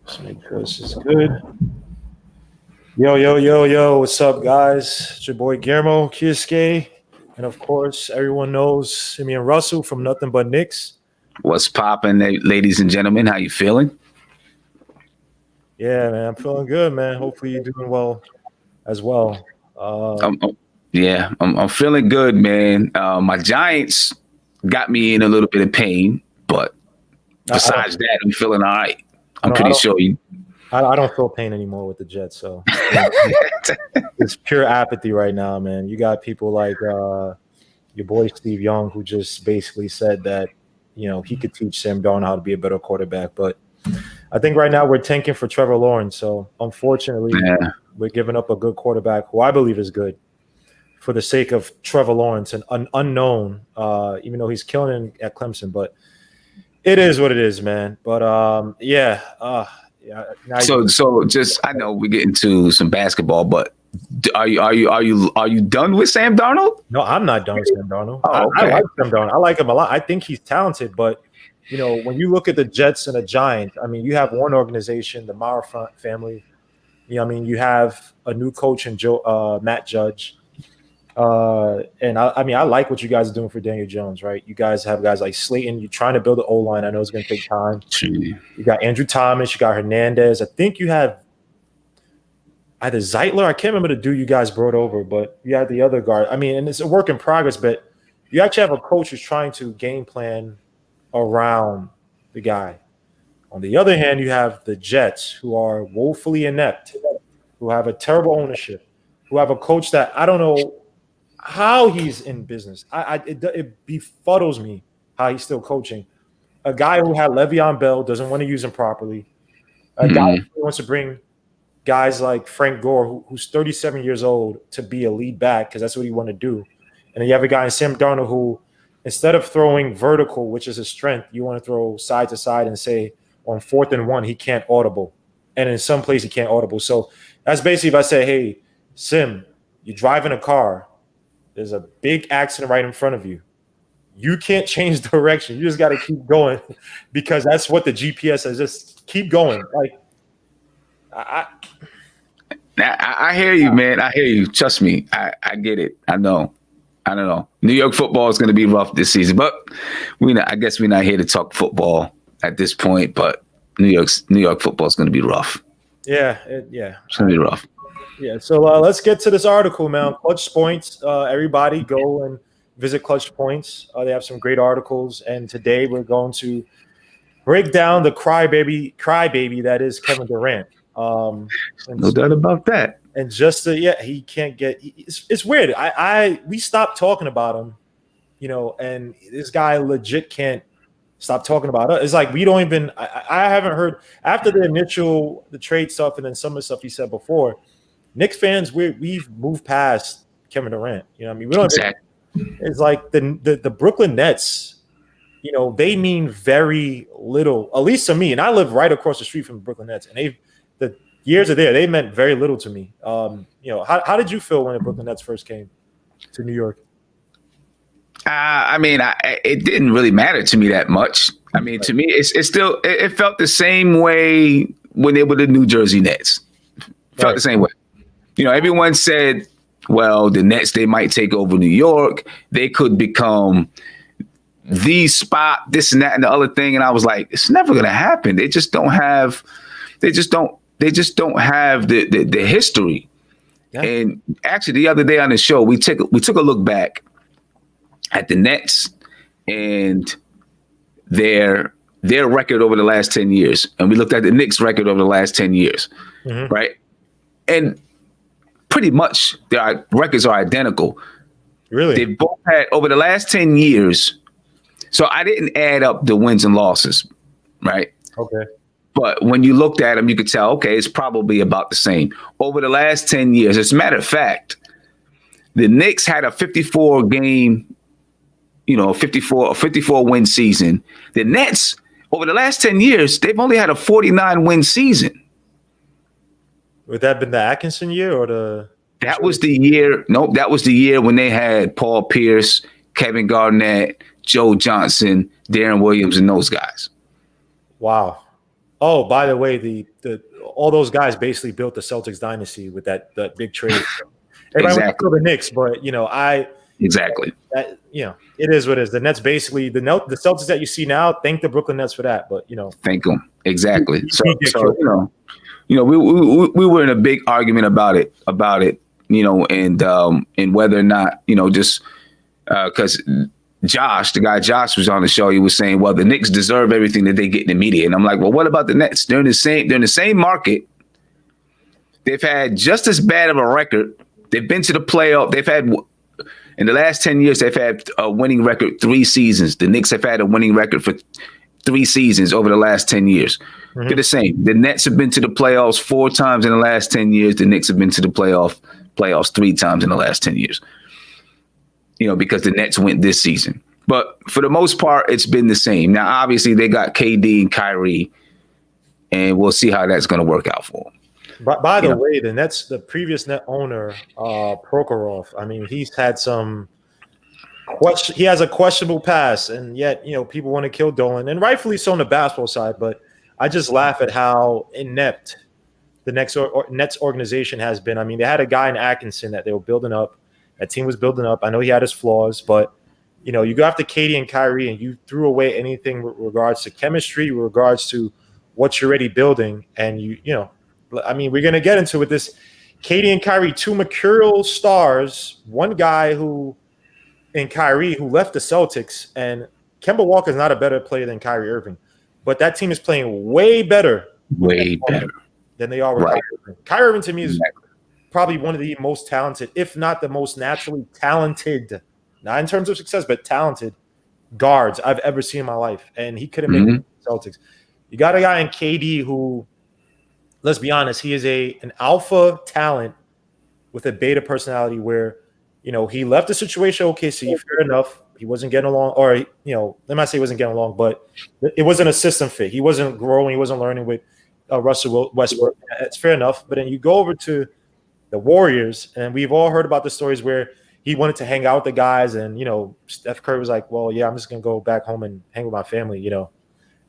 Let's make sure this is good. Yo, yo, yo, yo, what's up, guys? It's your boy Guillermo Kiske. And of course, everyone knows Simeon Russell from Nothing But Knicks. What's poppin', ladies and gentlemen? How you feeling? Yeah, man, I'm feeling good, man. Hopefully, you're doing well as well. I'm feeling good, man. My Giants got me in a little bit of pain, but besides that, I'm feeling all right. I'm pretty sure you. I don't feel pain anymore with the Jets, so it's pure apathy right now, man. You got people like your boy Steve Young, who just basically said that he could teach Sam Darnold how to be a better quarterback, but I think right now we're tanking for Trevor Lawrence. So unfortunately, we're giving up a good quarterback who I believe is good for the sake of Trevor Lawrence, an unknown, even though he's killing it at Clemson. But it is what it is, man. But yeah. So just I know we get into some basketball, but are you done with Sam Darnold? No, I'm not done with Sam Darnold. Oh, okay. I like Sam Darnold. I like him a lot. I think he's talented, but when you look at the Jets and the Giants, I mean, you have one organization, the Mauer family. You have a new coach in Matt Judge. And I like what you guys are doing for Daniel Jones, right? You guys have guys like Slayton. You're trying to build an O-line. I know it's going to take time. You got Andrew Thomas. You got Hernandez. I think you have either Zeitler. I can't remember the dude you guys brought over, but you have the other guard. I mean, and it's a work in progress, but you actually have a coach who's trying to game plan around the guy. On the other hand, you have the Jets, who are woefully inept, who have a terrible ownership, who have a coach that I don't know how he's in business. It befuddles me how he's still coaching. A guy who had Le'Veon Bell, doesn't want to use him properly. A guy who wants to bring guys like Frank Gore, who's 37 years old, to be a lead back because that's what he want to do. And then you have a guy in Sam Darnold who, instead of throwing vertical, which is his strength, you want to throw side to side and say on 4th and 1, he can't audible. And in some places, he can't audible. So that's basically if I say, hey, Sim, you're driving a car. There's a big accident right in front of you. You can't change direction. You just got to keep going because that's what the GPS says. Just keep going. Like, I hear you, man. I hear you. Trust me. I get it. I know. I don't know. New York football is going to be rough this season, but I guess we're not here to talk football at this point. But New York football is going to be rough. Yeah. It's going to be rough. Yeah. So let's get to this article, man. Clutch Points. Everybody go and visit Clutch Points. They have some great articles, and today we're going to break down the crybaby that is Kevin Durant. No doubt about that. And just he can't get. It's weird. We stopped talking about him, and this guy legit can't stop talking about it. It's like we don't even. I haven't heard after the trade stuff and then some of the stuff he said before. Knicks fans, we've moved past Kevin Durant. We don't. Exactly. It's like the Brooklyn Nets. They mean very little, at least to me. And I live right across the street from the Brooklyn Nets, and the years are there. They meant very little to me. How did you feel when the Brooklyn Nets first came to New York? It didn't really matter to me that much. To me, it felt the same way when they were the New Jersey Nets. Felt the same way. Everyone said, well, the Nets, they might take over New York. They could become the spot, this and that and the other thing. And I was like, it's never going to happen. They just don't have the history. Yeah. And actually, the other day on the show, we took a look back at the Nets and their record over the last 10 years. And we looked at the Knicks record over the last 10 years, right? And pretty much their records are identical. Really? They both had over the last 10 years. So I didn't add up the wins and losses, right? Okay. But when you looked at them, you could tell, okay, it's probably about the same. Over the last 10 years, as a matter of fact, the Knicks had a 54 win season. The Nets, over the last 10 years, they've only had a 49 win season. Would that have been the Atkinson year or the? That was the year. Nope, that was the year when they had Paul Pierce, Kevin Garnett, Joe Johnson, Darren Williams, and those guys. Wow. Oh, by the way, the all those guys basically built the Celtics dynasty with that big trade. Everybody wants to Exactly. kill the Knicks, but Exactly. it is what it is. The Nets basically the Celtics that you see now. Thank the Brooklyn Nets for that, but Thank them. Exactly. he get killed. We were in a big argument about it, and whether or not, just because Josh, the guy Josh was on the show, he was saying, well, the Knicks deserve everything that they get in the media. And I'm like, well, what about the Nets? They're in the same market. They've had just as bad of a record. They've been to the playoff. They've had, in the last 10 years, they've had a winning record 3 seasons. The Knicks have had a winning record for 3 seasons over the last 10 years. Mm-hmm. They're the same. The Nets have been to the playoffs 4 times in the last 10 years. The Knicks have been to the playoffs 3 times in the last 10 years. Because the Nets went this season. But for the most part, it's been the same. Now, obviously, they got KD and Kyrie, and we'll see how that's going to work out for them. By the way, the previous Net owner, Prokhorov, I mean, he's had some question. He has a questionable past, and yet, people want to kill Dolan, and rightfully so on the basketball side. But I just laugh at how inept the Nets organization has been. I mean, they had a guy in Atkinson that they were building up. That team was building up. I know he had his flaws, but you go after KD and Kyrie, and you threw away anything with regards to chemistry, with regards to what you're already building, and I mean, we're gonna get into with this KD and Kyrie, 2 mercurial stars, one guy in Kyrie who left the Celtics, and Kemba Walker is not a better player than Kyrie Irving, but that team is playing way better than they are with Kyrie Irving. Kyrie Irving to me is probably one of the most talented, if not the most naturally talented, not in terms of success, but talented guards I've ever seen in my life. And he couldn't make the Celtics. You got a guy in KD who, let's be honest, he is an alpha talent with a beta personality where, he left the situation OKC, fair enough. He wasn't getting along, or, let me say he wasn't getting along, but it wasn't a system fit. He wasn't growing. He wasn't learning with Russell Westbrook. It's fair enough. But then you go over to the Warriors, and we've all heard about the stories where he wanted to hang out with the guys, and Steph Curry was like, well, yeah, I'm just gonna go back home and hang with my family,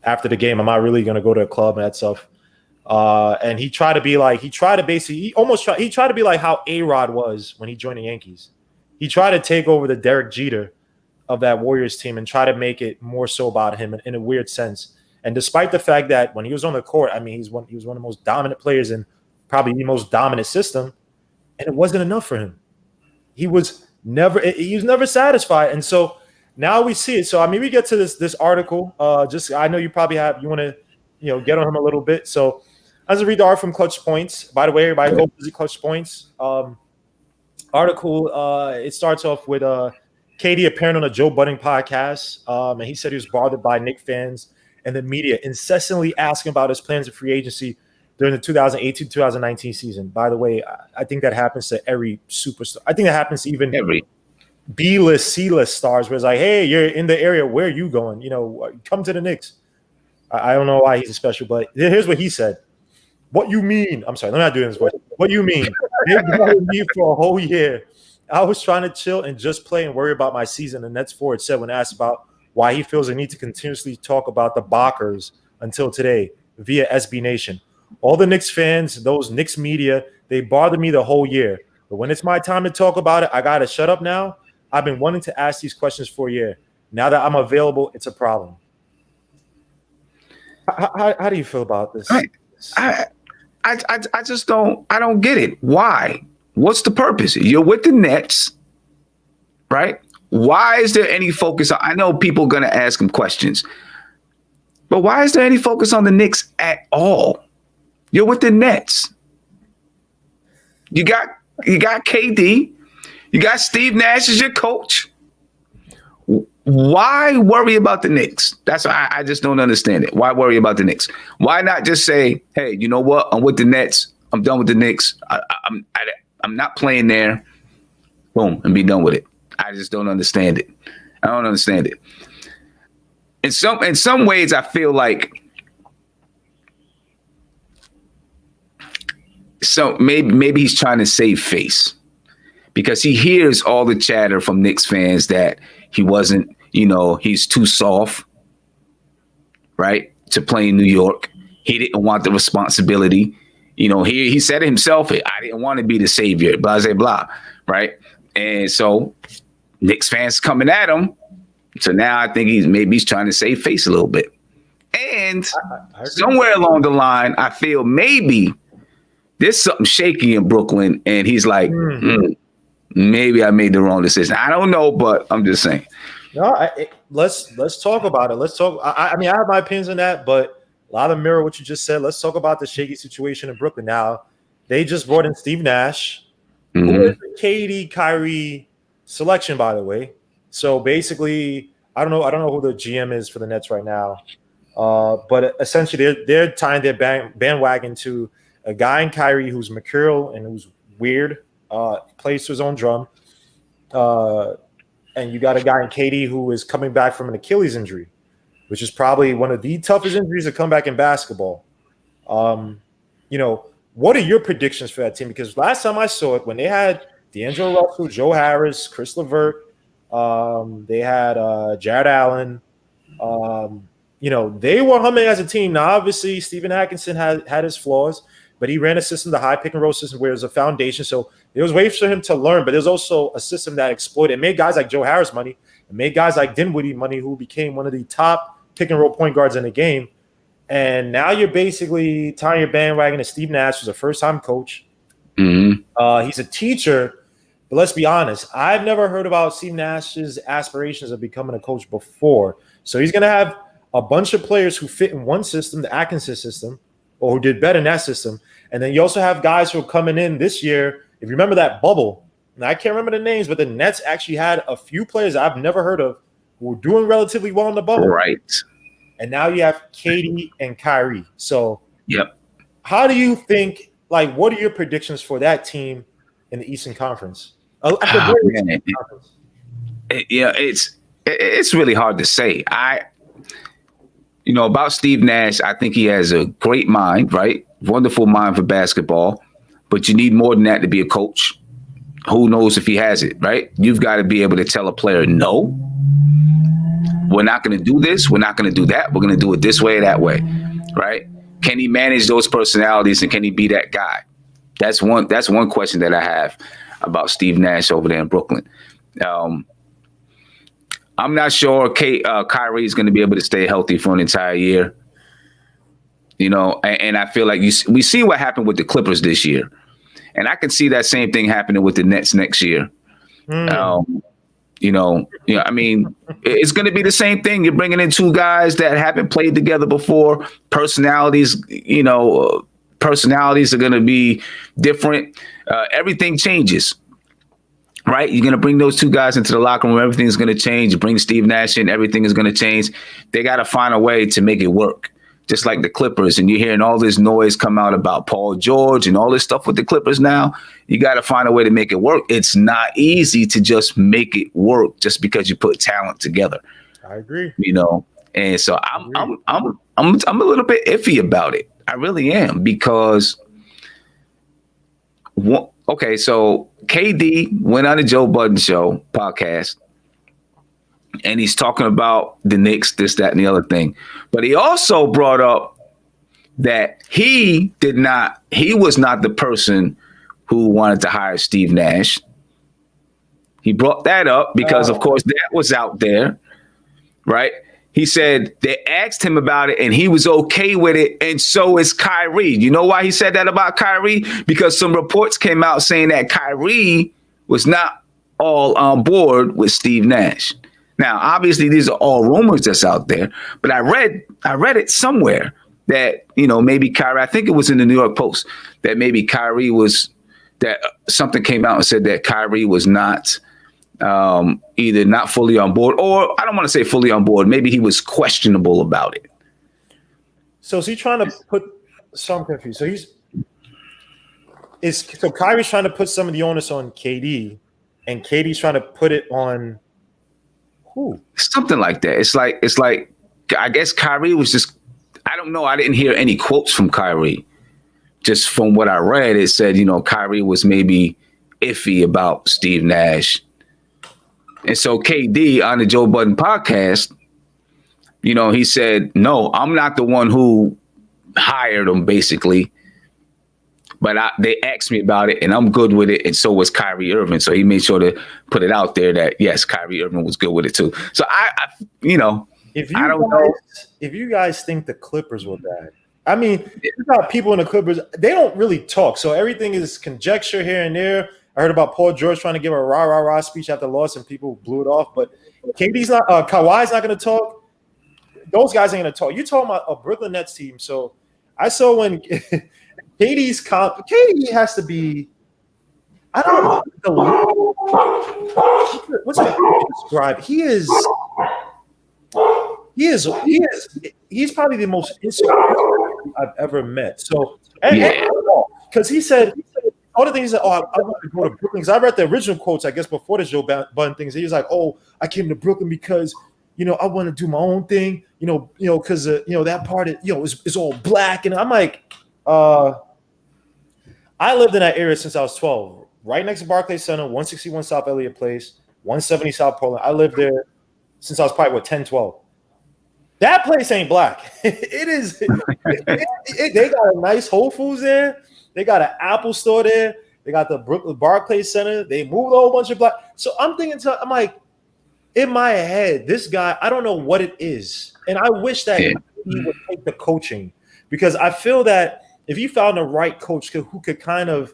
after the game. I'm not really gonna go to a club and that stuff. And he tried to be like how A-Rod was when he joined the Yankees. He tried to take over the Derek Jeter of that Warriors team and try to make it more so about him in a weird sense. And despite the fact that when he was on the court, I mean, he was one of the most dominant players in probably the most dominant system. And it wasn't enough for him. He was never satisfied. And so now we see it. So I mean, we get to this article. I know you probably want to get on him a little bit. So as I read the article from Clutch Points, by the way, everybody go visit Clutch Points. Article it starts off with KD appearing on a Joe Budden podcast, and he said he was bothered by Knicks fans and the media incessantly asking about his plans of free agency during the 2018-2019 season. By the way, I think that happens to every superstar. I think that happens to even every B-list, C-list stars where it's like, hey, you're in the area. Where are you going? Come to the Knicks. I don't know why he's special, but here's what he said. What you mean? I'm sorry, let me not do this voice. What you mean? They wanted me for a whole year. I was trying to chill and just play and worry about my season. The Nets forward said when asked about why he feels the need to continuously talk about the Bakers until today via SB Nation. All the Knicks fans, those Knicks media, they bothered me the whole year. But when it's my time to talk about it, I got to shut up now. I've been wanting to ask these questions for a year. Now that I'm available, it's a problem. How do you feel about this? I just don't get it. Why? What's the purpose? You're with the Nets, right? Why is there any focus on? I know people are going to ask him questions, but why is there any focus on the Knicks at all? You're with the Nets. You got KD. You got Steve Nash as your coach. Why worry about the Knicks? That's why I just don't understand it. Why worry about the Knicks? Why not just say, hey, you know what? I'm with the Nets. I'm done with the Knicks. I'm not playing there. Boom, and be done with it. I just don't understand it. I don't understand it. In some ways, I feel like maybe he's trying to save face because he hears all the chatter from Knicks fans that he wasn't, he's too soft, right, to play in New York. He didn't want the responsibility. He said it himself. I didn't want to be the savior, blah, blah, blah, right? And so Knicks fans coming at him. So now I think he's trying to save face a little bit. And somewhere along the line, I feel maybe there's something shaky in Brooklyn, and he's like, maybe I made the wrong decision. I don't know, but I'm just saying. No, let's talk about it. Let's talk. I mean, I have my opinions on that, but a lot of mirror what you just said. Let's talk about the shaky situation in Brooklyn. Now, they just brought in Steve Nash, who is the KD Kyrie selection, by the way. So basically, I don't know who the GM is for the Nets right now, but essentially they're tying their bandwagon to a guy in Kyrie who's mercurial and who's weird, plays to his own drum, and you got a guy in KD who is coming back from an Achilles injury, which is probably one of the toughest injuries to come back in basketball. What are your predictions for that team? Because last time I saw it, when they had D'Angelo Russell, Joe Harris, Chris LeVert, they had Jared Allen. They were humming as a team. Now, obviously, Stephen Atkinson had his flaws, but he ran a system, the high pick and roll system, where there's a foundation. So there was ways for him to learn, but there's also a system that exploited. It made guys like Joe Harris money. It made guys like Dinwiddie money, who became one of the top pick and roll point guards in the game. And now you're basically tying your bandwagon to Steve Nash, who's a first-time coach. Mm-hmm. He's a teacher. But let's be honest, I've never heard about Steve Nash's aspirations of becoming a coach before. So he's going to have a bunch of players who fit in one system, the Atkinson system, or who did better in that system. And then you also have guys who are coming in this year. If you remember that bubble, and I can't remember the names, but the Nets actually had a few players I've never heard of who were doing relatively well in the bubble. Right. And now you have KD and Kyrie. So yep. How do you think, what are your predictions for that team in the Eastern Conference? It's really hard to say. About Steve Nash, I think he has a great mind, right? Wonderful mind for basketball, but you need more than that to be a coach. Who knows if he has it, right? You've got to be able to tell a player, no, we're not going to do this. We're not going to do that. We're going to do it this way or that way, right? Can he manage those personalities, and can he be that guy? That's one question that I have about Steve Nash over there in Brooklyn. I'm not sure Kyrie is going to be able to stay healthy for an entire year. And I feel like we see what happened with the Clippers this year. And I can see that same thing happening with the Nets next year. I mean, it's going to be the same thing. You're bringing in two guys that haven't played together before. Personalities are going to be different. Everything changes, right? You're going to bring those two guys into the locker room. Everything's going to change. You bring Steve Nash in. Everything is going to change. They got to find a way to make it work. Just like the Clippers, and you're hearing all this noise come out about Paul George and all this stuff with the Clippers now. You got to find a way to make it work. It's not easy to just make it work just because you put talent together. I agree. And so I'm a little bit iffy about it. I really am, because so KD went on the Joe Budden show podcast, and he's talking about the Knicks, this, that, and the other thing. But he also brought up that he was not the person who wanted to hire Steve Nash. He brought that up because, of course, that was out there, right? He said they asked him about it, and he was okay with it, and so is Kyrie. You know why he said that about Kyrie? Because some reports came out saying that Kyrie was not all on board with Steve Nash. Now, obviously, these are all rumors that's out there, but I read it somewhere that, maybe Kyrie, I think it was in the New York Post, that maybe Kyrie that something came out and said that Kyrie was not either not fully on board, or I don't want to say fully on board. Maybe he was questionable about it. So is he trying to put some confused? So Kyrie's trying to put some of the onus on KD, and KD's trying to put it on who? Something like that. It's like I guess Kyrie was just, I don't know. I didn't hear any quotes from Kyrie. Just from what I read, it said, Kyrie was maybe iffy about Steve Nash. And so KD on the Joe Budden podcast, he said, no, I'm not the one who hired him basically. But they asked me about it, and I'm good with it, and so was Kyrie Irving. So he made sure to put it out there that yes, Kyrie Irving was good with it too. So I I don't know if you guys think the Clippers were bad. I mean, you got people in the Clippers; they don't really talk, so everything is conjecture here and there. I heard about Paul George trying to give a rah speech after loss, and people blew it off. But KD's not, Kawhi's not going to talk. Those guys ain't going to talk. You're talking about a Brooklyn Nets team, so I saw when. KD has to be. I don't know. What's it describe? He's probably the most insecure I've ever met. So, because he said all the things that I want to go to Brooklyn. Because I read the original quotes, I guess, before the Joe Budden things. He was like, "Oh, I came to Brooklyn because I want to do my own thing. Because that part is all black." And I'm like. I lived in that area since I was 12, right next to Barclays Center, 161 South Elliott Place, 170 South Portland. I lived there since I was probably 10, 12. That place ain't black. It is. They got a nice Whole Foods there. They got an Apple store there. They got the Brooklyn Barclays Center. They moved a whole bunch of black. So I'm thinking, I'm like, in my head, this guy, I don't know what it is. And I wish that he would take the coaching because I feel that if you found the right coach who could kind of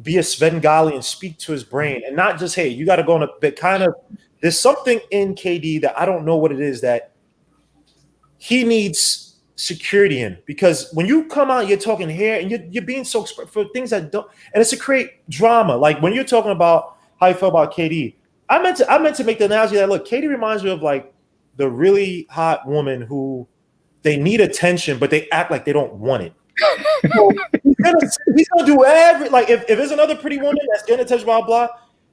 be a Svengali and speak to his brain and not just, hey, you got to go on but kind of there's something in KD that I don't know what it is that he needs security in because when you come out, you're talking here and you're being so for things that don't, and it's to create drama. Like when you're talking about how you feel about KD, I meant to make the analogy that look, KD reminds me of like the really hot woman who they need attention, but they act like they don't want it. So he's gonna do if there's another pretty woman that's getting attention, blah blah.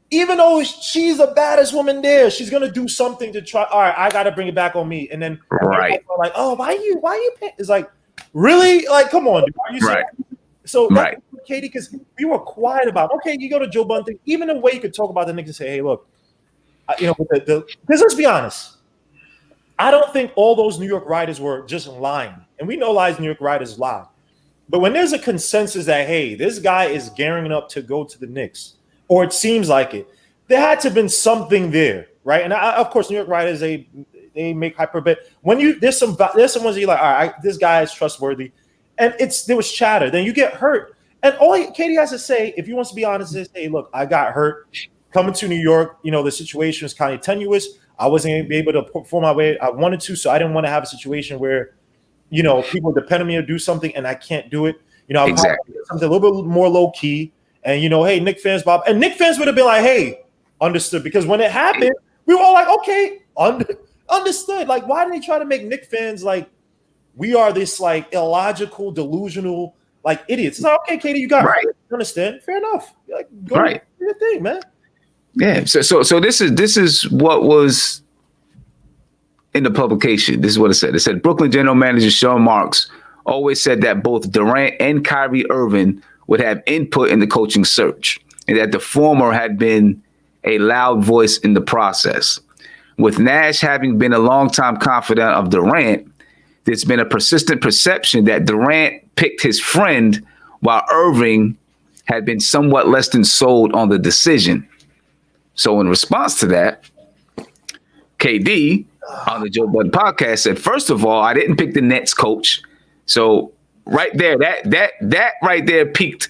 Even though she's the baddest woman there, she's gonna do something to try. All right, I gotta bring it back on me, and then like, oh, why you? It's like, really? Like, come on, dude. Are you serious? So that's Katie, because we were quiet about. Okay, you go to Joe Budden thing. Even the way you could talk about the Knicks and say, hey, look, because let's be honest. I don't think all those New York writers were just lying, and we know lies New York writers lie. But when there's a consensus that, hey, this guy is gearing up to go to the Knicks, or it seems like it, there had to have been something there, right? And of course, New York writers, they make hyperbole. When there's some ones that you're like, all right, this guy is trustworthy, and there was chatter. Then you get hurt, and all Katie has to say, if he wants to be honest, is, hey, look, I got hurt coming to New York. The situation was kind of tenuous. I wasn't able to perform my way I wanted to, so I didn't want to have a situation where people depend on me to do something and I can't do it. Exactly. Something a little bit more low key. And hey, Knicks fans, Bob, and Knicks fans would have been like, hey, understood. Because when it happened, we were all like, okay, understood. Like, why did they try to make Knicks fans like we are this like illogical, delusional, like idiots? It's like, okay, Katie, you got right. You understand? Fair enough. Like, go do your thing, man. Yeah. So this is what was in the publication. This is what it said. It said Brooklyn general manager Sean Marks always said that both Durant and Kyrie Irving would have input in the coaching search, and that the former had been a loud voice in the process. With Nash having been a longtime confidant of Durant, there's been a persistent perception that Durant picked his friend while Irving had been somewhat less than sold on the decision. So in response to that, KD on the Joe Budden podcast said, first of all, I didn't pick the Nets coach. So right there, that right there piqued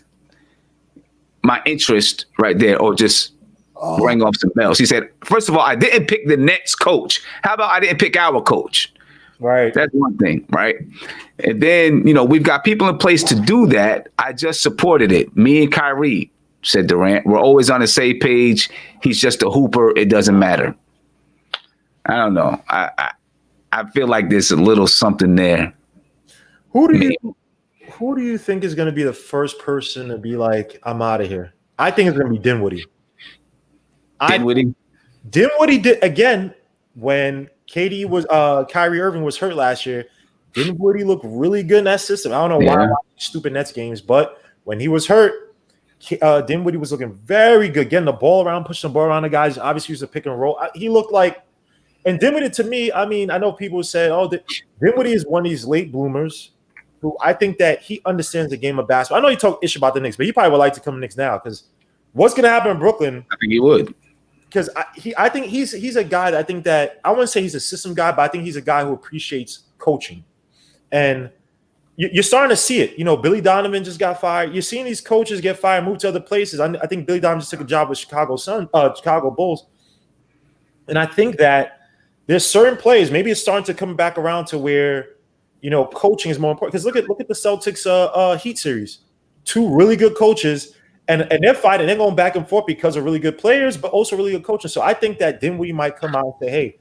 my interest right there, or just rang off some bells. He said, first of all, I didn't pick the Nets coach. How about I didn't pick our coach? Right. That's one thing, right? And then, we've got people in place to do that. I just supported it. Me and Kyrie, said Durant. We're always on the same page. He's just a hooper. It doesn't matter. I don't know. I feel like there's a little something there. Who do you think is going to be the first person to be like, I'm out of here? I think it's going to be Dinwiddie. Dinwiddie did again when Kyrie Irving was hurt last year. Dinwiddie looked really good in that system. I don't know why I watch stupid Nets games, but when he was hurt, Dinwiddie was looking very good, getting the ball around, pushing the ball around the guys. Obviously, he was a pick and roll. He looked like, and Dinwiddie to me, I mean, I know people say, oh, Dinwiddie is one of these late bloomers. who I think that he understands the game of basketball. I know you talk ish about the Knicks, but he probably would like to come to Knicks now because what's going to happen in Brooklyn? I think he would. Because I think he's a guy that I think that I wouldn't say he's a system guy, but I think he's a guy who appreciates coaching. And you're starting to see it. You know, Billy Donovan just got fired. You're seeing these coaches get fired, move to other places. I think Billy Donovan just took a job with Chicago Bulls. And I think that there's certain plays, maybe it's starting to come back around to where, you know, coaching is more important. Because look at the Celtics Heat series. Two really good coaches, and they're fighting. They're going back and forth because of really good players, but also really good coaches. So I think that Dinwiddie might come out and say, hey,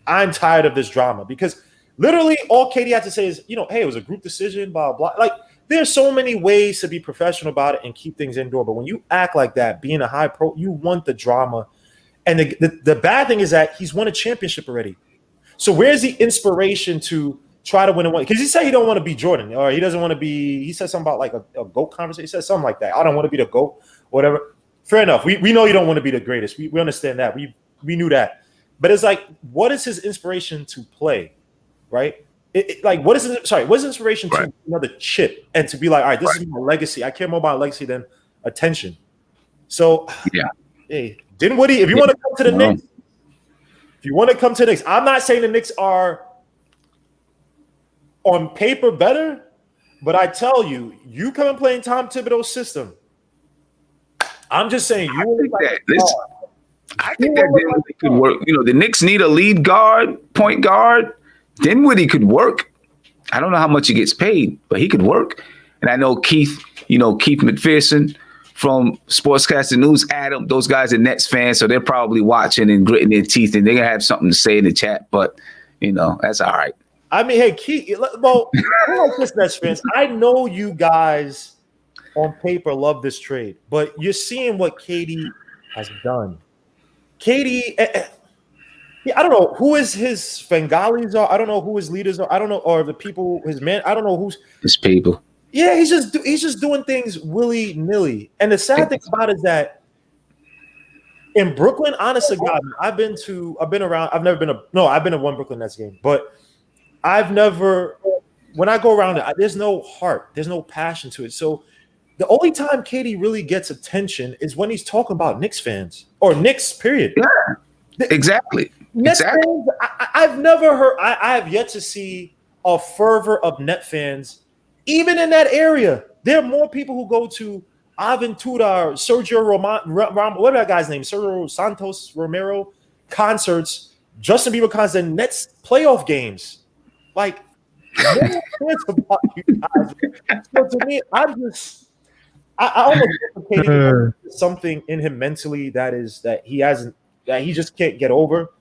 I'm tired of this drama. Because literally all KD had to say is, you know, hey, it was a group decision, blah, blah. Like, there's so many ways to be professional about it and keep things indoor. But when you act like that, being a high pro, you want the drama. And the bad thing is that he's won a championship already. So where's the inspiration to try to win a one? Because he said he don't want to be Jordan, or he doesn't want to be. He said something about like a GOAT conversation. He said something like that. I don't want to be the GOAT, whatever. Fair enough. We know you don't want to be the greatest. We understand that. We knew that. But it's like, what is his inspiration to play, right? What is his inspiration to another chip and to be like, all right, this is my legacy. I care more about legacy than attention. So yeah, hey, Dinwiddie, if you want to come to the Knicks, I'm not saying the Knicks are on paper better, but I tell you, you come and play in Tom Thibodeau's system. I'm just saying I think that Dinwiddie could work. You know, the Knicks need a lead guard, point guard. Dinwiddie could work. I don't know how much he gets paid, but he could work. And I know Keith McPherson from Sportscaster News, Adam, those guys are Nets fans, so they're probably watching and gritting their teeth, and they're going to have something to say in the chat, but, you know, that's all right. I mean, hey, Keith, well, like this, Nets fans, I know you guys on paper love this trade, but you're seeing what KD has done. KD, I don't know who his Bengalis are. I don't know who his leaders are. I don't know, or the people, his men. I don't know who's his people. Yeah, he's just doing things willy-nilly. And the sad thing about it is that in Brooklyn, honestly, God, I've been to one Brooklyn Nets game, but when I go around it, there's no heart, there's no passion to it. So the only time KD really gets attention is when he's talking about Knicks fans or Knicks, period. Yeah, exactly. Nets fans, I've never heard, I have yet to see a fervor of Net fans. Even in that area, there are more people who go to Ivan Tudor, Sergio whatever that guy's name, Sergio Santos Romero concerts, Justin Bieber concerts, and Nets playoff games. Like, no one cares about you guys. So to me, I almost think something in him mentally that he just can't get over,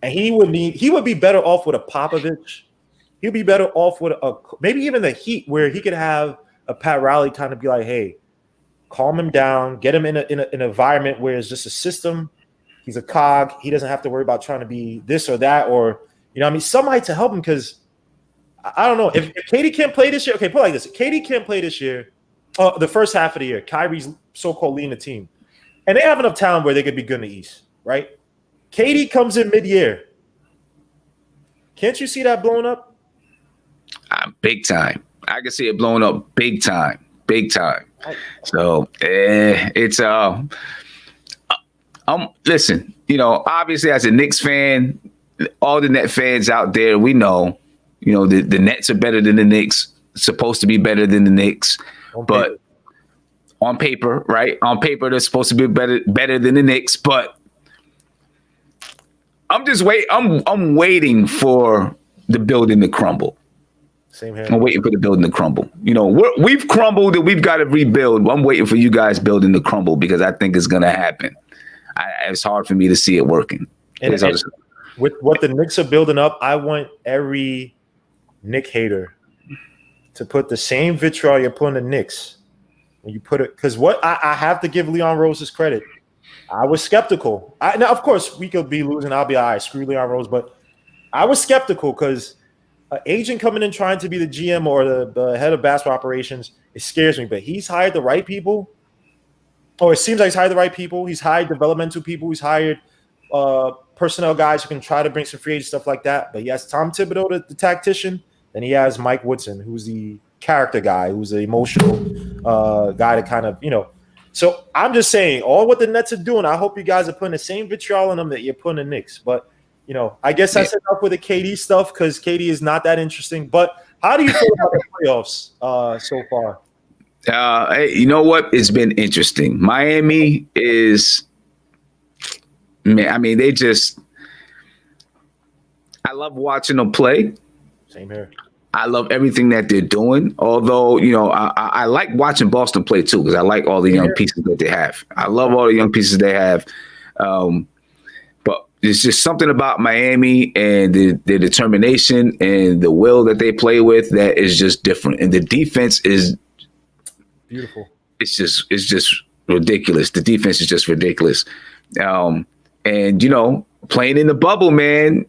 and he would be better off with a Popovich. He'll be better off with maybe even the Heat, where he could have a Pat Riley kind of be like, hey, calm him down, get him in an environment where it's just a system. He's a cog. He doesn't have to worry about trying to be this or that, or, you know, I mean, somebody to help him, because I don't know. If KD can't play this year, okay, put it like this. If KD can't play this year, the first half of the year, Kyrie's so-called leading the team, and they have enough talent where they could be good in the East, right? KD comes in mid-year. Can't you see that blowing up? Big time. I can see it blowing up big time. So it's listen, you know, obviously as a Knicks fan, all the Net fans out there, we know, you know, the Nets are better than the Knicks, supposed to be better than the Knicks, but on paper, right? On paper, they're supposed to be better than the Knicks, but I'm waiting for the building to crumble. Same here. I'm waiting for the building to crumble. You know, we've crumbled and we've got to rebuild. I'm waiting for you guys building to crumble, because I think it's going to happen. It's hard for me to see it working. And with what the Knicks are building up, I want every Knick hater to put the same vitriol you're putting the Knicks when you put it. Because what I have to give Leon Rose his credit. I was skeptical. Now, of course, we could be losing. I'll be all right, screw Leon Rose. But I was skeptical because an agent coming in trying to be the GM or the head of basketball operations, it scares me. But he's hired the right people, or it seems like he's hired the right people. He's hired developmental people. He's hired personnel guys who can try to bring some free agent stuff like that. But he has Tom Thibodeau, the tactician. Then he has Mike Woodson, who's the character guy who's an emotional guy to kind of, So I'm just saying, all what the Nets are doing, I hope you guys are putting the same vitriol in them that you're putting in the Knicks. But, I guess I set up with the KD stuff because KD is not that interesting. But how do you feel about the playoffs so far? You know what? It's been interesting. Miami is, man, I mean, I love watching them play. Same here. I love everything that they're doing. Although, I like watching Boston play too because I like all the young pieces that they have. I love all the young pieces they have. But it's just something about Miami and their determination and the will that they play with that is just different. And the defense is beautiful. It's just ridiculous. The defense is just ridiculous. And playing in the bubble, man,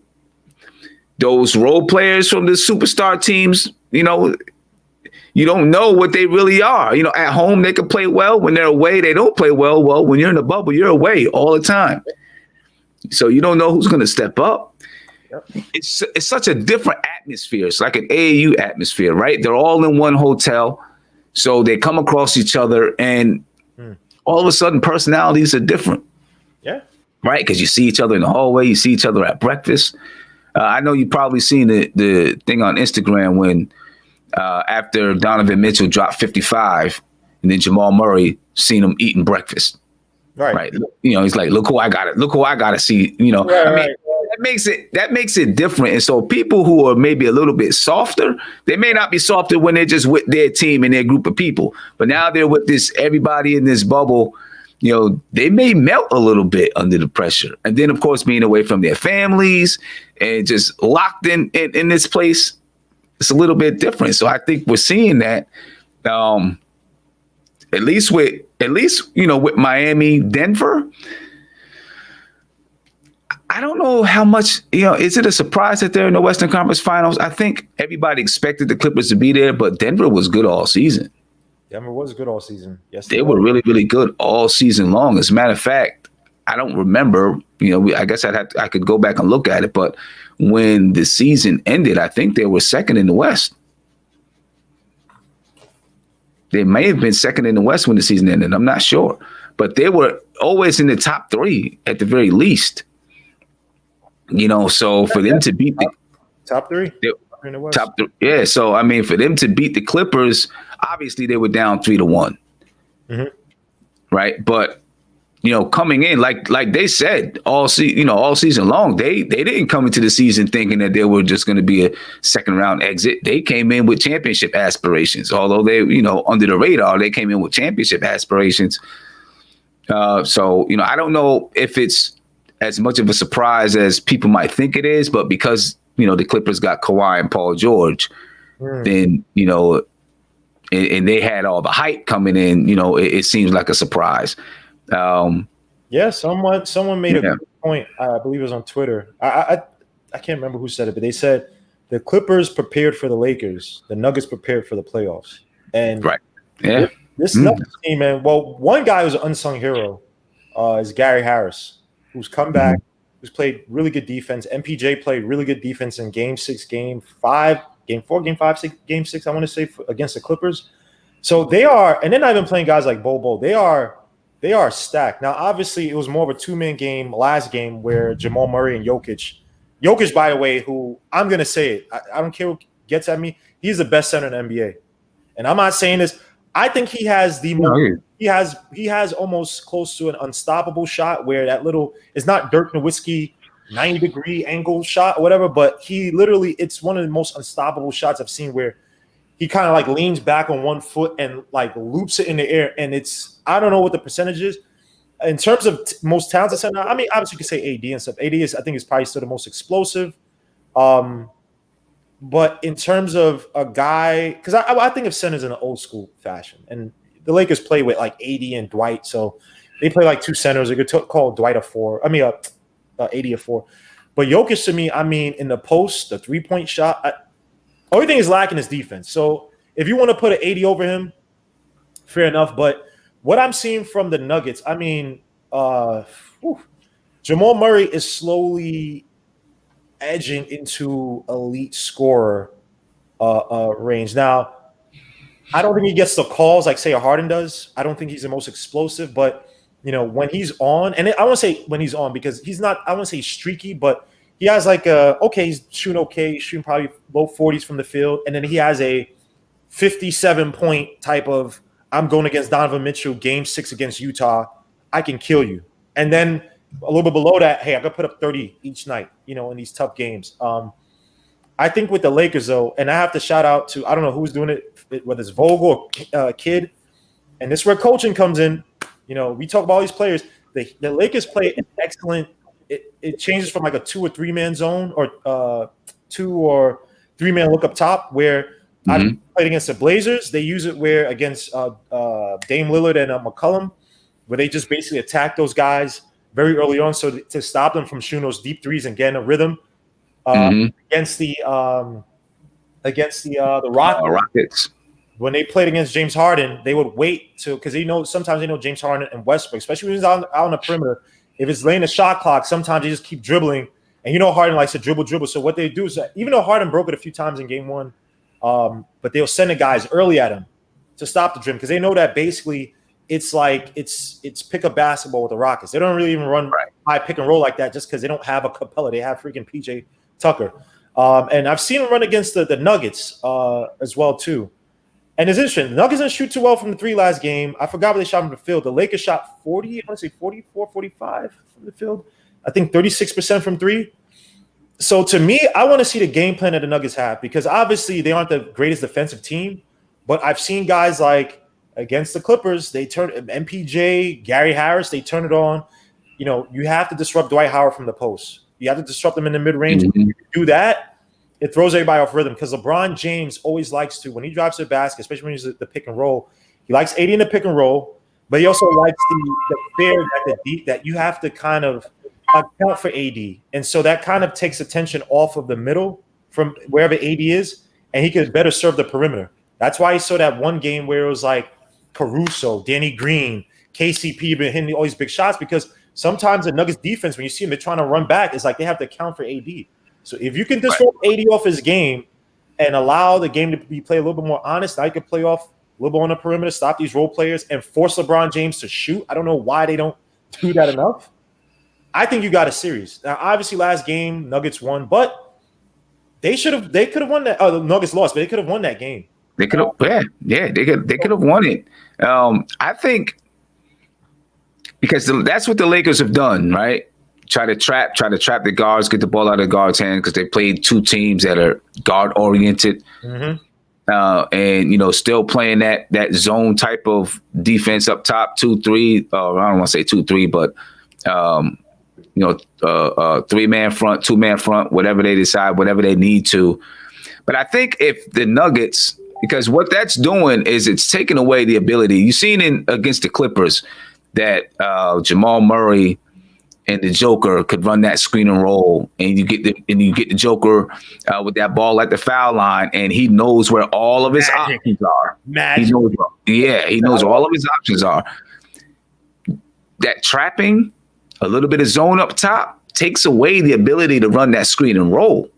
those role players from the superstar teams, you don't know what they really are. At home they can play well. When they're away, they don't play well. Well, when you're in the bubble, you're away all the time. So you don't know who's going to step up. Yep. It's such a different atmosphere. It's like an AAU atmosphere, right? They're all in one hotel. So they come across each other and all of a sudden personalities are different. Yeah. Right? Because you see each other in the hallway. You see each other at breakfast. I know you've probably seen the thing on Instagram when after Donovan Mitchell dropped 55 and then Jamal Murray seen him eating breakfast. Right. He's like, look who I got it. Look who I got to see. Right. That makes it different. And so people who are maybe a little bit softer, they may not be softer when they're just with their team and their group of people. But now they're with everybody in this bubble. They may melt a little bit under the pressure. And then, of course, being away from their families and just locked in this place, it's a little bit different. So I think we're seeing that at least with Miami, Denver. I don't know how much, is it a surprise that they're in the Western Conference Finals? I think everybody expected the Clippers to be there, but Denver was good all season. Denver was good all season. Yes, they were really, really good all season long. As a matter of fact, I don't remember. I guess I could go back and look at it. But when the season ended, I think they were second in the West. They may have been second in the West when the season ended. I'm not sure, but they were always in the top three at the very least. So for them to beat the top three. Top three, yeah. So I mean, for them to beat the Clippers, obviously they were down 3-1, right? But coming in like they said all season long, they didn't come into the season thinking that they were just going to be a second round exit. They came in with championship aspirations. Although they under the radar, they came in with championship aspirations. So I don't know if it's as much of a surprise as people might think it is, but because the Clippers got Kawhi and Paul George, then and they had all the hype coming in. It seems like a surprise. Yeah, someone made a good point. I believe it was on Twitter. I can't remember who said it, but they said the Clippers prepared for the Lakers, the Nuggets prepared for the playoffs. And right, yeah, this Nuggets team, man. Well, one guy who's an unsung hero is Gary Harris, who's come back. Who's played really good defense. MPJ played really good defense in Game 6, Game 5, Game 4, Game 5, Game 6, I want to say, against the Clippers. So they are – and then I've been playing guys like Bobo. They are stacked. Now, obviously, it was more of a two-man game last game where Jamal Murray and Jokic, by the way, who I'm going to say it. I don't care what gets at me. He's the best center in the NBA. And I'm not saying this. I think he has the most – he has almost close to an unstoppable shot where that little is not Dirk Nowitzki 90-degree angle shot or whatever, but he literally it's one of the most unstoppable shots I've seen where he kind of like leans back on one foot and like loops it in the air. And it's I don't know what the percentage is in terms of most talented center. I mean, obviously you could say AD and stuff. AD is I think is probably still the most explosive. But in terms of a guy, because I think of centers in an old school fashion, and the Lakers play with like AD and Dwight, so they play like two centers. They could call Dwight a four. I mean, AD a four. But Jokic to me, I mean, in the post, the 3-point shot, only thing is lacking is defense. So if you want to put an 80 over him, fair enough. But what I'm seeing from the Nuggets, I mean, Jamal Murray is slowly edging into elite scorer range. Now, I don't think he gets the calls like say a Harden does. I don't think he's the most explosive, but when he's on, and I won't say when he's on because he's not. I won't say streaky, but he has like he's shooting okay, he's shooting probably low 40s from the field, and then he has a 57-point type of I'm going against Donovan Mitchell, game 6 against Utah. I can kill you. And then a little bit below that, hey, I could put up 30 each night, in these tough games. I think with the Lakers, though, and I have to shout out to, I don't know who's doing it, whether it's Vogel or Kid, and this is where coaching comes in. We talk about all these players. The Lakers play an excellent – it changes from like a 2 or 3 man zone or 2 or 3 man look up top where – I played against the Blazers. They use it where against Dame Lillard and McCollum, where they just basically attack those guys very early on, so to stop them from shooting those deep threes and getting a rhythm. Against the Rockets. When they played against James Harden, they would wait because sometimes they know James Harden and Westbrook, especially when he's out on the perimeter. If it's laying the shot clock, sometimes they just keep dribbling, and Harden likes to dribble. So what they do is even though Harden broke it a few times in game 1. But they'll send the guys early at him to stop the dribble because they know that basically it's like it's pick up basketball with the Rockets. They don't really even run high pick and roll like that just because they don't have a Capella. They have freaking PJ Tucker. And I've seen him run against the Nuggets as well too. And it's interesting. The Nuggets didn't shoot too well from the 3 last game. I forgot what they shot from the field. The Lakers shot 40, I want to say 44, 45 from the field. I think 36% from 3. So to me, I want to see the game plan that the Nuggets have because obviously they aren't the greatest defensive team, but I've seen guys like against the Clippers, they turn MPJ, Gary Harris, they turn it on. You have to disrupt Dwight Howard from the post. You have to disrupt them in the mid-range. When you do that, it throws everybody off rhythm because LeBron James always likes to, when he drives to the basket, especially when he's the pick and roll, he likes 80 in the pick and roll, but he also likes the fear that you have to kind of account for AD. And so that kind of takes attention off of the middle from wherever AD is, and he could better serve the perimeter. That's why he saw that one game where it was like Caruso, Danny Green, KCP been hitting all these big shots because sometimes the Nuggets defense, when you see them, they're trying to run back, it's like they have to account for AD. So if you can disrupt AD off his game and allow the game to be played a little bit more honest, now you can play off a little bit on the perimeter, stop these role players, and force LeBron James to shoot. I don't know why they don't do that enough. I think you got a series. Now, obviously, last game, Nuggets won, but they could have won that. Oh, the Nuggets lost, but they could have won that game. They could have, they could have won it. I think because that's what the Lakers have done, right? Try to trap the guards, get the ball out of the guards' hands because they played 2 teams that are guard oriented, and still playing that zone type of defense up top, 2-3. I don't want to say 2-3, but 3-man front, 2-man front, whatever they decide, whatever they need to. But I think if the Nuggets, because what that's doing is it's taking away the ability. You've seen against the Clippers that Jamal Murray and the Joker could run that screen and roll, and you get the Joker with that ball at the foul line, and he knows where all of his options are. He knows where all of his options are. That trapping, a little bit of zone up top, takes away the ability to run that screen and roll.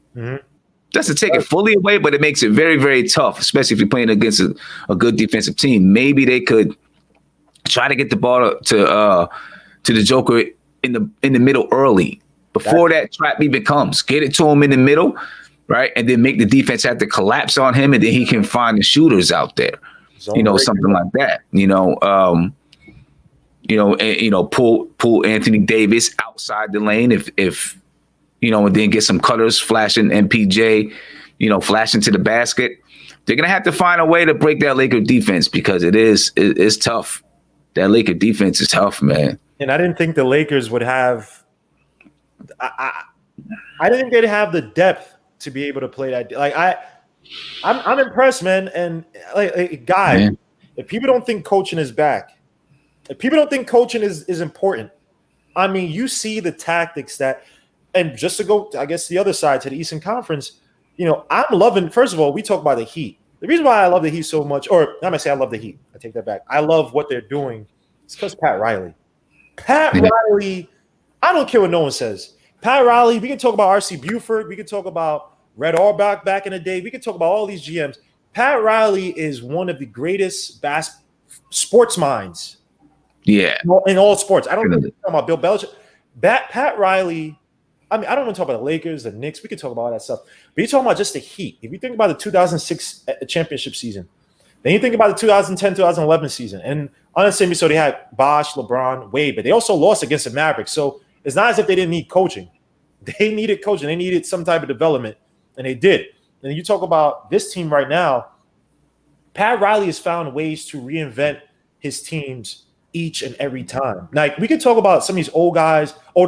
Doesn't take it fully away, but it makes it very, very tough, especially if you're playing against a good defensive team. Maybe they could try to get the ball to the Joker in the middle early before that trap even comes. Get it to him in the middle, right, and then make the defense have to collapse on him, and then he can find the shooters out there. Something like that. Pull Anthony Davis outside the lane if and then get some cutters flashing MPJ, flashing to the basket. They're gonna have to find a way to break that Laker defense because it's tough. That Laker defense is tough, man. And I didn't think the Lakers would have. I didn't think they'd have the depth to be able to play that. Like I'm impressed, man. And guys, if people don't think coaching is back, if people don't think coaching is important, I mean, you see the tactics that. And just to go, I guess, the other side to the Eastern Conference, I'm loving. First of all, we talk about the Heat. The reason why I love the Heat so much, or I'm gonna say I love the Heat. I take that back. I love what they're doing. It's because Pat Riley. Riley, I don't care what no one says. Pat Riley, we can talk about R.C. Buford. We can talk about Red Auerbach back in the day. We can talk about all these GMs. Pat Riley is one of the greatest sports minds. Yeah. In all sports. I don't think Definitely. we're talking about Bill Belichick. Pat Riley, I mean, I don't want to talk about the Lakers, the Knicks. We could talk about all that stuff. But you're talking about just the Heat. If you think about the 2006 championship season, then you think about the 2010, 2011 season. And honestly, so they had Bosh, LeBron, Wade, but they also lost against the Mavericks. So it's not as if they didn't need coaching. They needed coaching. They needed some type of development, and they did. And you talk about this team right now, Pat Riley has found ways to reinvent his teams each and every time. Like, we could talk about some of these older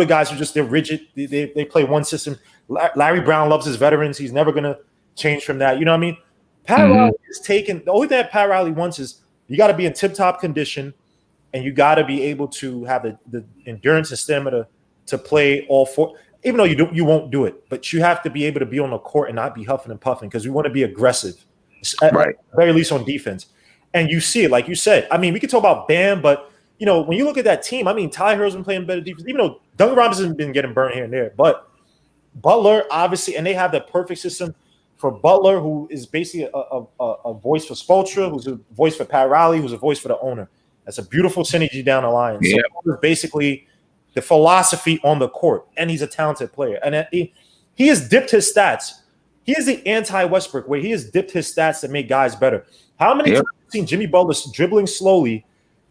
guys who they're rigid. They play one system. Larry Brown loves his veterans. He's never going to change from that. You know what I mean? Pat Riley is the only thing that Pat Riley wants is you got to be in tip-top condition, and you got to be able to have the endurance and stamina to play all four. Even though you won't do it, but you have to be able to be on the court and not be huffing and puffing, because we want to be aggressive, at the very least on defense. And you see it, like you said. I mean, we could talk about Bam, but when you look at that team, I mean, Ty Herro's been playing better defense, even though Duncan Robinson's been getting burnt here and there. But Butler, obviously, and they have the perfect system for Butler, who is basically a voice for Spoelstra, who's a voice for Pat Riley, who's a voice for the owner. That's a beautiful synergy down the line. Yeah. So Butler's basically the philosophy on the court, and he's a talented player. And he has dipped his stats. He is the anti-Westbrook, where he has dipped his stats to make guys better. How many times have you seen Jimmy Butler dribbling slowly,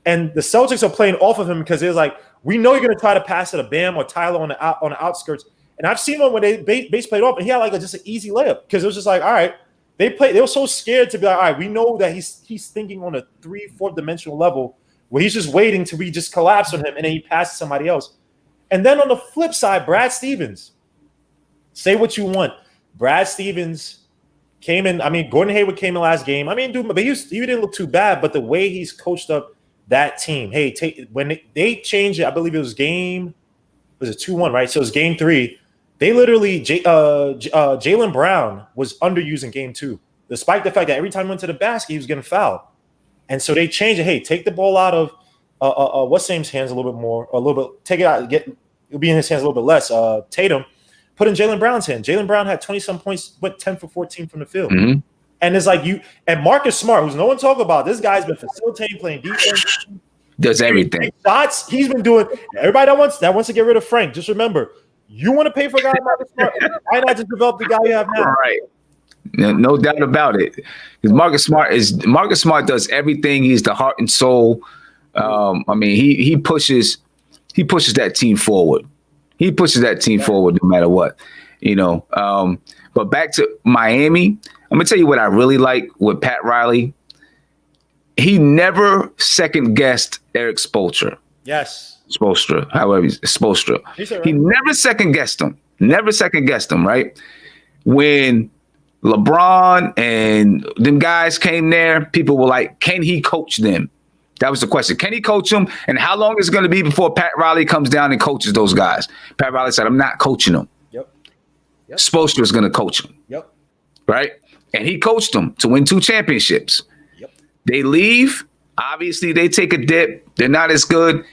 and the Celtics are playing off of him because it's like, we know you're going to try to pass it to Bam or Tyler on the outskirts. And I've seen one when they base played off, and he had like just an easy layup, because it was just like, all right, they were so scared to be like, all right, we know that he's thinking on a 3-4 dimensional level, where he's just waiting till we just collapse on him, and then he passes somebody else. And then on the flip side, Brad Stevens. Say what you want. Brad Stevens came in. I mean, Gordon Hayward came in last game. I mean, dude, but he didn't look too bad. But the way he's coached up that team, when they changed it, I believe it was 2-1, right? So it was game 3. They literally, Jaylen Brown was underused in game 2, despite the fact that every time he went to the basket, he was getting fouled. And so they changed it. Hey, take the ball out of what's name's hands a little bit more, or a little bit, take it out, it'll be in his hands a little bit less. Tatum, put in Jaylen Brown's hand. Jaylen Brown had 20-some points, went 10 for 14 from the field. Mm-hmm. And it's like and Marcus Smart, who's no one talk about, this guy's been facilitating, playing defense. Does everything. Shots, he's been doing. Everybody that wants to get rid of Frank, just remember, you want to pay for a guy like Marcus Smart, why not just develop the guy you have now? All right. No doubt about it. Because Marcus Smart does everything. He's the heart and soul. I mean, he pushes that team forward. He pushes that team forward no matter what, But back to Miami, I'm gonna tell you what I really like with Pat Riley. He never second guessed Eric Spoelstra. Yes, Spoelstra. Right. He never second guessed him. Right? When LeBron and them guys came there, people were like, "Can he coach them?" That was the question. Can he coach them? And how long is it going to be before Pat Riley comes down and coaches those guys? Pat Riley said, "I'm not coaching them." Yep. Spoelstra is going to coach them. Yep. Right? And he coached them to win 2 championships. Yep. They leave. Obviously, they take a dip. They're not as good.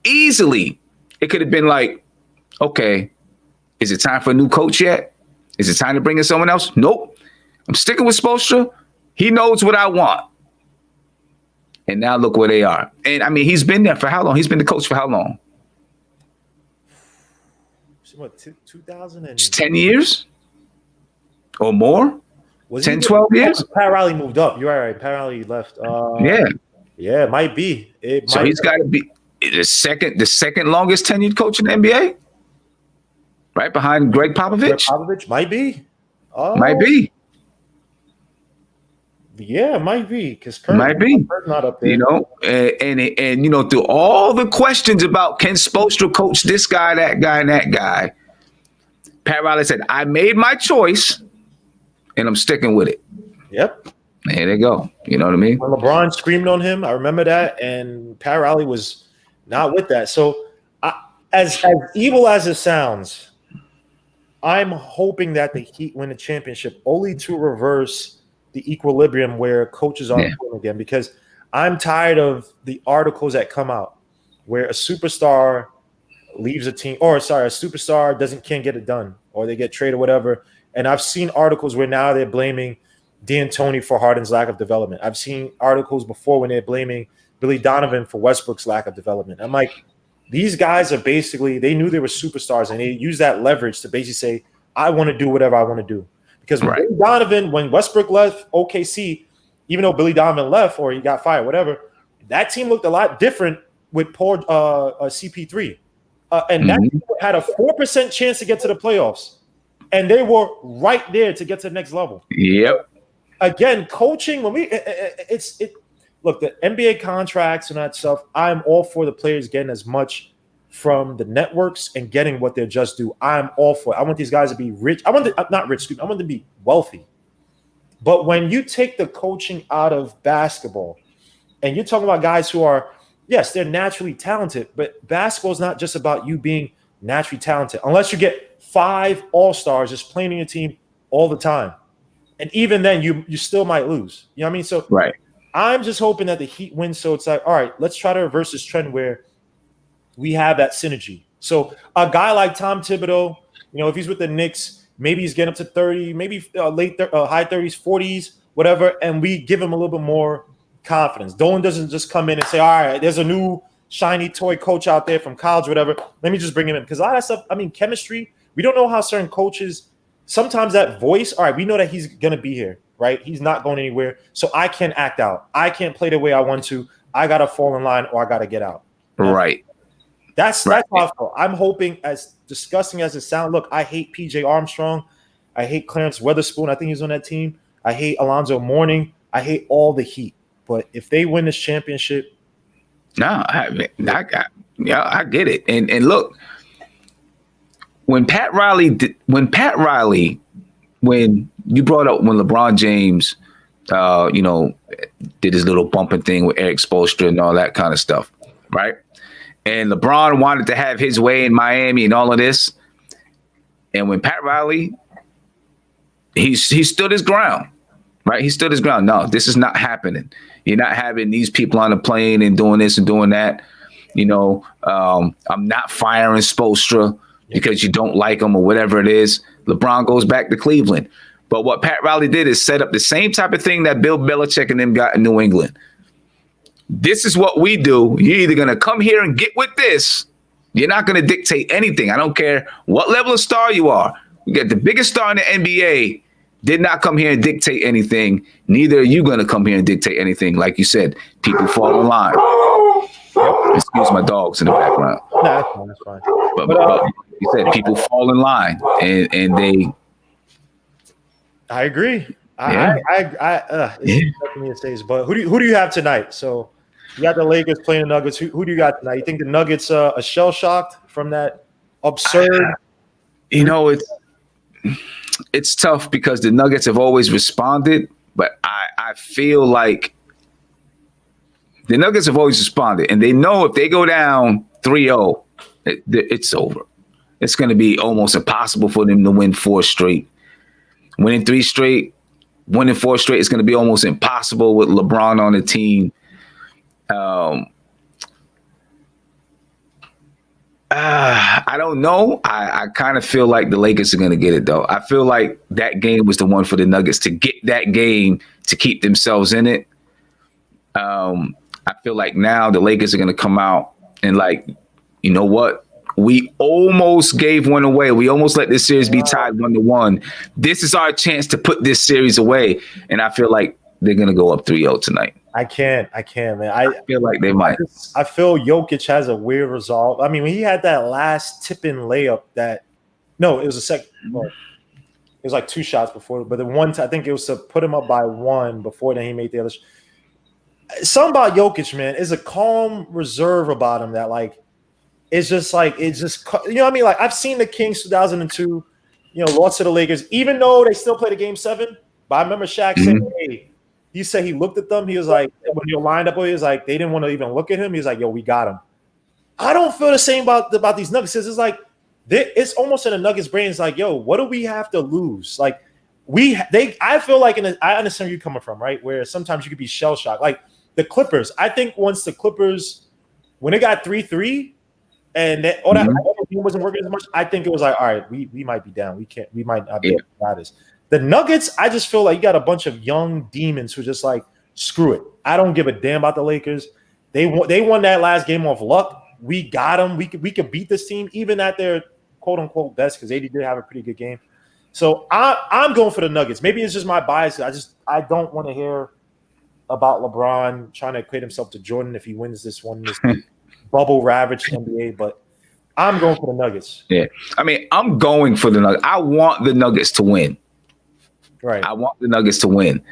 Easily, it could have been like, okay, is it time for a new coach yet? Is it time to bring in someone else? Nope. I'm sticking with Spoelstra. He knows what I want. And now look where they are. And I mean, he's been there for how long? He's been the coach for how long? What, 2000 and 10 years or more? 10, 12 years? Pat Riley moved up. You're right. Pat Riley left. Yeah, it might be. He's got to be the second longest tenured coach in the NBA, right behind Greg Popovich. Might be. Might be. Yeah, it might be, because Kurt's not up there. And through all the questions about can Spoelstra coach this guy, that guy, and that guy, Pat Riley said, "I made my choice, and I'm sticking with it." Yep. There they go. You know what I mean? When LeBron screamed on him, I remember that, and Pat Riley was not with that. So, as evil as it sounds, I'm hoping that the Heat win the championship, only to reverse the equilibrium where coaches are playing again, because I'm tired of the articles that come out where a superstar leaves a team, a superstar can't get it done, or they get traded or whatever. And I've seen articles where now they're blaming D'Antoni for Harden's lack of development. I've seen articles before when they're blaming Billy Donovan for Westbrook's lack of development. I'm like, these guys are basically, they knew they were superstars and they used that leverage to basically say, I want to do whatever I want to do. Because when Billy Donovan, when Westbrook left OKC, even though Billy Donovan left or he got fired, whatever, that team looked a lot different with poor CP3. And that team had a 4% chance to get to the playoffs. And they were right there to get to the next level. Yep. Again, coaching, when look, the NBA contracts and that stuff, I'm all for the players getting as much from the networks and getting what they're just due. I'm all for it. I want these guys to be rich. I want them, not rich, I want them to be wealthy. But when you take the coaching out of basketball and you're talking about guys who are, yes, they're naturally talented, but basketball is not just about you being naturally talented. Unless you get 5 all-stars just playing in your team all the time. And even then, you still might lose. You know what I mean? So right. I'm just hoping that the Heat win. So it's like, all right, let's try to reverse this trend where we have that synergy. So a guy like Tom Thibodeau, if he's with the Knicks, maybe he's getting up to 30, maybe high 30s, 40s, whatever, and we give him a little bit more confidence. Dolan doesn't just come in and say, all right, there's a new shiny toy coach out there from college, whatever. Let me just bring him in. Because a lot of stuff, chemistry, we don't know how certain coaches – sometimes that voice, all right, we know that he's going to be here, right? He's not going anywhere. So I can't act out. I can't play the way I want to. I got to fall in line or I got to get out. Right. That's how I feel. I'm hoping, as disgusting as it sounds, look, I hate PJ Armstrong. I hate Clarence Weatherspoon. I think he's on that team. I hate Alonzo Mourning. I hate all the Heat. But if they win this championship. No, I get it. And look, when you brought up when LeBron James, did his little bumping thing with Eric Spoelstra and all that kind of stuff, right? And LeBron wanted to have his way in Miami and all of this. And when Pat Riley, he stood his ground, right? He stood his ground. No, this is not happening. You're not having these people on the plane and doing this and doing that. I'm not firing Spoelstra because you don't like him or whatever it is. LeBron goes back to Cleveland. But what Pat Riley did is set up the same type of thing that Bill Belichick and them got in New England. This is what we do. You're either going to come here and get with this. You're not going to dictate anything. I don't care what level of star you are. You get the biggest star in the NBA, did not come here and dictate anything. Neither are you going to come here and dictate anything. Like you said, people fall in line. Excuse my dogs in the background. No, that's fine. But you said people fall in line and they. I agree. It's nothing to say, but who do you have tonight? So you got the Lakers playing the Nuggets. Who do you got tonight? You think the Nuggets are shell shocked from that absurd? It's tough because the Nuggets have always responded, but I feel like the Nuggets have always responded, and they know if they go down 3-0, it's over. It's going to be almost impossible for them to win 4 straight. Winning 3 straight, winning 4 straight is going to be almost impossible with LeBron on the team. I don't know. I kind of feel like the Lakers are going to get it, though. I feel like that game was the one for the Nuggets to get that game to keep themselves in it. I feel like now the Lakers are going to come out and you know what? We almost gave one away. We almost let this series be tied 1-1. This is our chance to put this series away. And I feel like they're going to go up 3-0 tonight. I can't, man. I feel like they might. I feel Jokic has a weird resolve. When he had that last tip-in layup it was a second. Well, it was like 2 shots before. But the one, I think it was to put him up by 1 before then he made the other. Something about Jokic, man, is a calm reserve about him that, it's just I've seen the Kings 2002, lost to the Lakers, even though they still played a game 7. But I remember Shaq saying, hey, he said he looked at them. He was like, when you're lined up, he was like, they didn't want to even look at him. He was like, yo, we got him. I don't feel the same about these Nuggets. It's like, it's almost in the Nuggets' brain. It's like, yo, what do we have to lose? I feel like I understand where you're coming from, right? Where sometimes you could be shell shocked. Like the Clippers. I think once the Clippers, when it got 3-3, and that team wasn't working as much, I think it was like, all right, we might be down. We might not be able to do this. The Nuggets, I just feel like you got a bunch of young demons who just like, screw it. I don't give a damn about the Lakers. They won that last game off luck. We got them. We could beat this team even at their quote unquote best because they did have a pretty good game. So I'm going for the Nuggets. Maybe it's just my bias. I don't want to hear about LeBron trying to equate himself to Jordan if he wins this bubble ravaged NBA, but I'm going for the Nuggets. Yeah. I mean, I'm going for the Nuggets. I want the Nuggets to win. Right. I want the Nuggets to win.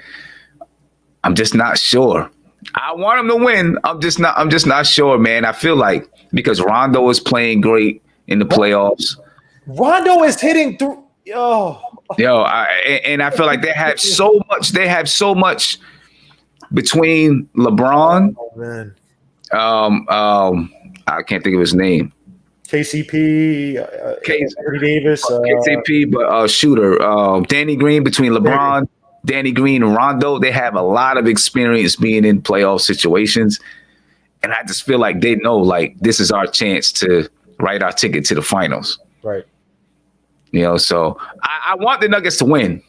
I'm just not sure. I want them to win. I'm just not sure, man. I feel like because Rondo is playing great in the playoffs. Rondo is hitting through. And I feel like they have so much. They have so much between LeBron. I can't think of his name. KCP, Anthony Davis, KCP, but shooter, Danny Green. Between LeBron, Danny Green, and Rondo, they have a lot of experience being in playoff situations, and I just feel like they know, like, this is our chance to write our ticket to the finals. Right. So I want the Nuggets to win.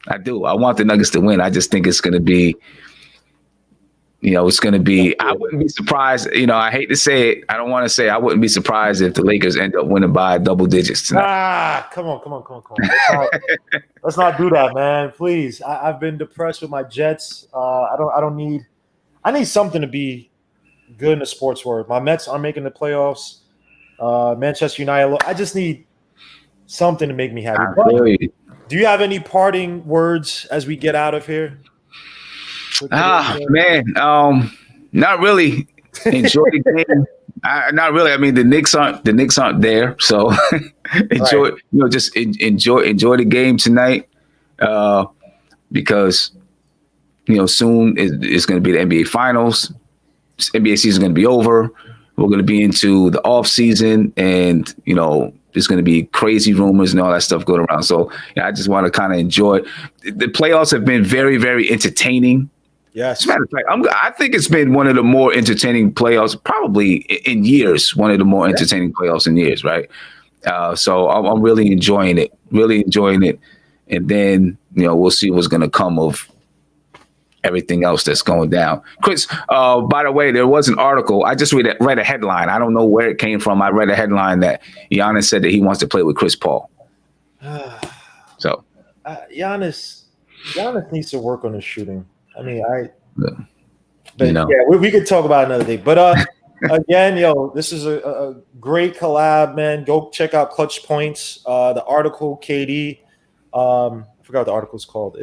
I do. I want the Nuggets to win. I just think it's going to be. It's going to be. I wouldn't be surprised. I hate to say it. I don't want to say I wouldn't be surprised if the Lakers end up winning by double digits tonight. Come on. Let's not do that, man. Please. I've been depressed with my Jets. I need something to be good in the sports world. My Mets aren't making the playoffs. Manchester United. I just need something to make me happy. Do you have any parting words as we get out of here? Man, not really. Enjoy the game. Not really. I mean, the Knicks aren't there, so enjoy. Right. Just enjoy the game tonight, because soon it's going to be the NBA Finals. NBA season is going to be over. We're going to be into the off season, and there's going to be crazy rumors and all that stuff going around. So I just want to kind of enjoy. The playoffs have been very, very entertaining. Yes. As a matter of fact, I think it's been one of the more entertaining playoffs, probably in years. One of the more entertaining playoffs in years, right? So I'm really enjoying it. And then we'll see what's going to come of everything else that's going down. Chris, by the way, there was an article. I just read a headline. I don't know where it came from. I read a headline that Giannis said that he wants to play with Chris Paul. So Giannis needs to work on his shooting. I mean, we could talk about it another day. But again, this is a great collab, man. Go check out Clutch Points. The article, KD. I forgot what the article's called.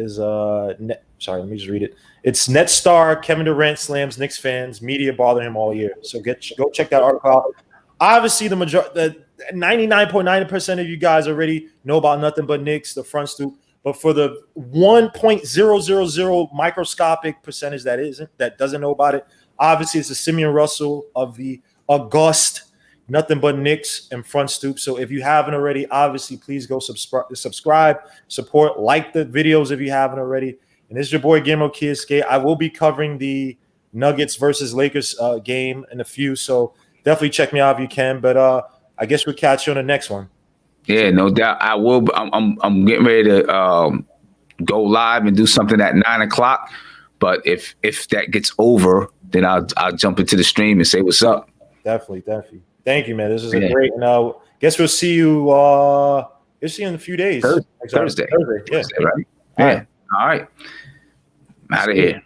Sorry, let me just read it. It's Net Star Kevin Durant slams Knicks fans. Media bother him all year. So go check that article out. Obviously, the 99.9% of you guys already know about Nothing But Knicks, the front stoop. But for the 1.000 microscopic percentage that doesn't know about it, obviously it's the Simeon Russell of the august Nothing But Knicks and front stoop. So if you haven't already, obviously please go subscribe, support, like the videos if you haven't already. And this is your boy Guillermo Kiyosuke. I will be covering the Nuggets versus Lakers game in a few. So definitely check me out if you can. But I guess we'll catch you on the next one. Yeah, no doubt. I will. I'm getting ready to go live and do something at 9:00. But if that gets over, then I'll jump into the stream and say what's up. Definitely. Thank you, man. This is a great. And guess we'll see you. In a few days. Thursday. Yeah. Right. Yeah. All right. Out of here.